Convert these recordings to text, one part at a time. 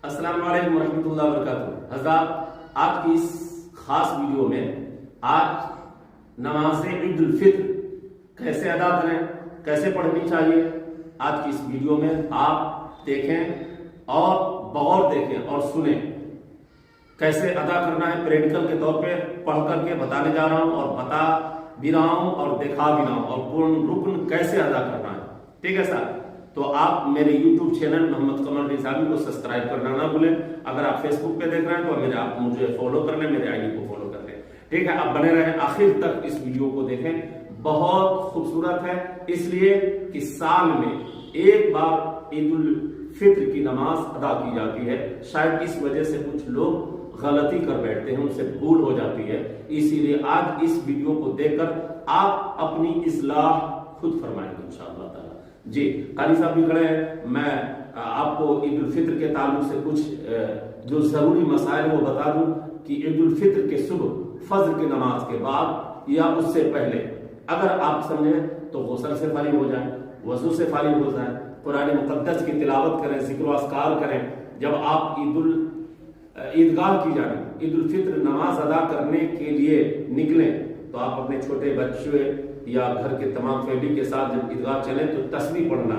السلام علیکم ورحمۃ اللہ وبرکاتہ۔ حضرات، آج کی اس خاص ویڈیو میں آج نماز عید الفطر کیسے ادا کریں، کیسے پڑھنی چاہیے، آج کی اس ویڈیو میں آپ دیکھیں اور بغور دیکھیں اور سنیں کیسے ادا کرنا ہے۔ پریکٹیکل کے طور پہ پڑھ کر کے بتانے جا رہا ہوں اور بتا بھی رہا ہوں اور دکھا بھی رہا ہوں، اور رکن کیسے ادا کرنا ہے۔ ٹھیک ہے سر؟ تو آپ میرے یوٹیوب چینل محمد قمر نظامی کو سبسکرائب کرنا نہ بھولیں۔ اگر آپ فیس بک پہ دیکھ رہے ہیں تو آپ مجھے فالو کر لیں، میرے آئی ڈی کو فالو کر لیں۔ ٹھیک ہے، آپ بنے رہیں، آخر تک اس ویڈیو کو دیکھیں، بہت خوبصورت ہے، اس لیے کہ سال میں ایک بار عید الفطر کی نماز ادا کی جاتی ہے۔ شاید اس وجہ سے کچھ لوگ غلطی کر بیٹھتے ہیں، ان سے بھول ہو جاتی ہے، اسی لیے آج اس ویڈیو کو دیکھ کر آپ اپنی اصلاح خود فرمائیں گے انشاءاللہ تعالی۔ جی، قاری صاحب بھی کھڑے ہیں۔ میں آپ کو عید الفطر کے تعلق سے کچھ جو ضروری مسائل وہ بتا دوں کہ عید الفطر کے صبح فجر کی نماز کے بعد یا اس سے پہلے اگر آپ سمجھیں تو غسل سے فارغ ہو جائیں، وضو سے فارغ ہو جائیں، قرآن مقدس کی تلاوت کریں، ذکر و اذکار کریں۔ جب آپ عیدگاہ کی جانب عید الفطر نماز ادا کرنے کے لیے نکلیں تو آپ اپنے چھوٹے بچے یا گھر کے تمام فیملی کے ساتھ جب عیدگاہ چلیں تو تسبیح پڑھنا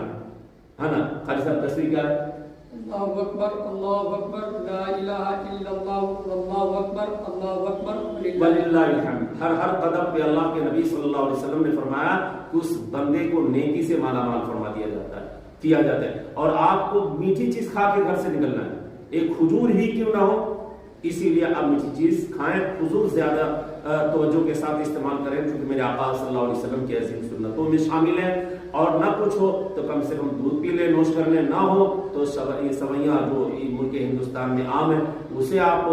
ہے نا؟ قاری صاحب تسبیح کیا ہے؟ اللہ اکبر، اللہ اکبر، لا الہ الا اللہ، اللہ اکبر، اللہ اکبر، وللہ الحمد۔ ہر قدم پہ اللہ کے نبی صلی اللہ علیہ وسلم نے فرمایا کہ اس بندے کو نیکی سے مالا مال فرما دیا جاتا ہے۔ اور آپ کو میٹھی چیز کھا کے گھر سے نکلنا ہے، ایک کھجور ہی کیوں نہ ہو، اسی لیے آپ میٹھی چیز کھائیں، کھجور زیادہ توجہ کے ساتھ استعمال کریں، چونکہ میرے آقا صلی اللہ علیہ وسلم کی عظیم سنتوں میں شامل ہے۔ اور نہ کچھ ہو تو کم سے کم دودھ پی لیں، نوش کر لیں، نہ ہو تو سویاں جو ملک ہندوستان میں عام ہے اسے آپ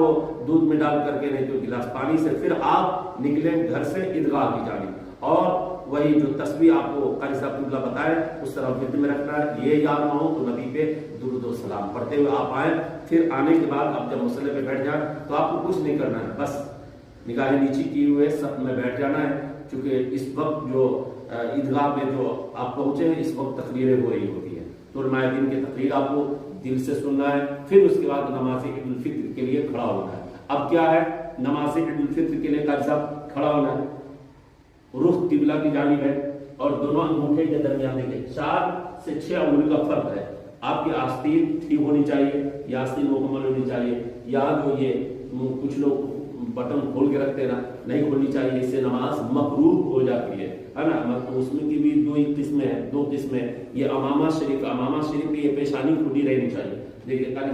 دودھ میں ڈال کر کے، نہیں تو گلاس پانی سے، پھر آپ نکلیں گھر سے عیدگاہ کی جانب، اور وہی جو تسبیح آپ کو قاری صاحب نے بتائے اس طرح ذہن میں رکھنا ہے۔ یہ یاد نہ ہو تو نبی پہ درود و سلام پڑھتے ہوئے آپ آئیں، پھر آنے کے بعد آپ جب مصلی پہ بیٹھ جائیں تو آپ کو کچھ نہیں کرنا ہے، بس نگاہیں نیچی کیے ہوئے سب میں بیٹھ جانا ہے، کیونکہ اس وقت جو عیدگاہ میں جو آپ پہنچے ہیں اس وقت تقریریں ہو رہی ہوتی ہیں، تو علماء دین کی تقریر آپ کو دل سے سننا ہے، پھر اس کے بعد نماز عید الفطر کے لیے کھڑا ہونا ہے۔ اب کیا ہے نماز عید الفطر کے لیے؟ قاری صاحب کھڑا ہونا ہے، رخ قبلہ کی جانب ہے، اور دونوں انگوٹھے کے درمیان کے 4 سے 6 انگلی کا فرق ہے۔ آپ کی آستین ٹھیک ہونی چاہیے، یا آستین مکمل ہونی چاہیے، یا جو یہ کچھ لوگ بٹن کھول کے رکھتے ہیں نا، نہیں کھولنی چاہیے، اس سے نماز مکروہ ہو جاتی ہے نا۔ اس میں کی بھی دو قسمیں ہیں، یہ امامہ شریف کی یہ پیشانی کھلی رہنی چاہیے۔ دیکھیے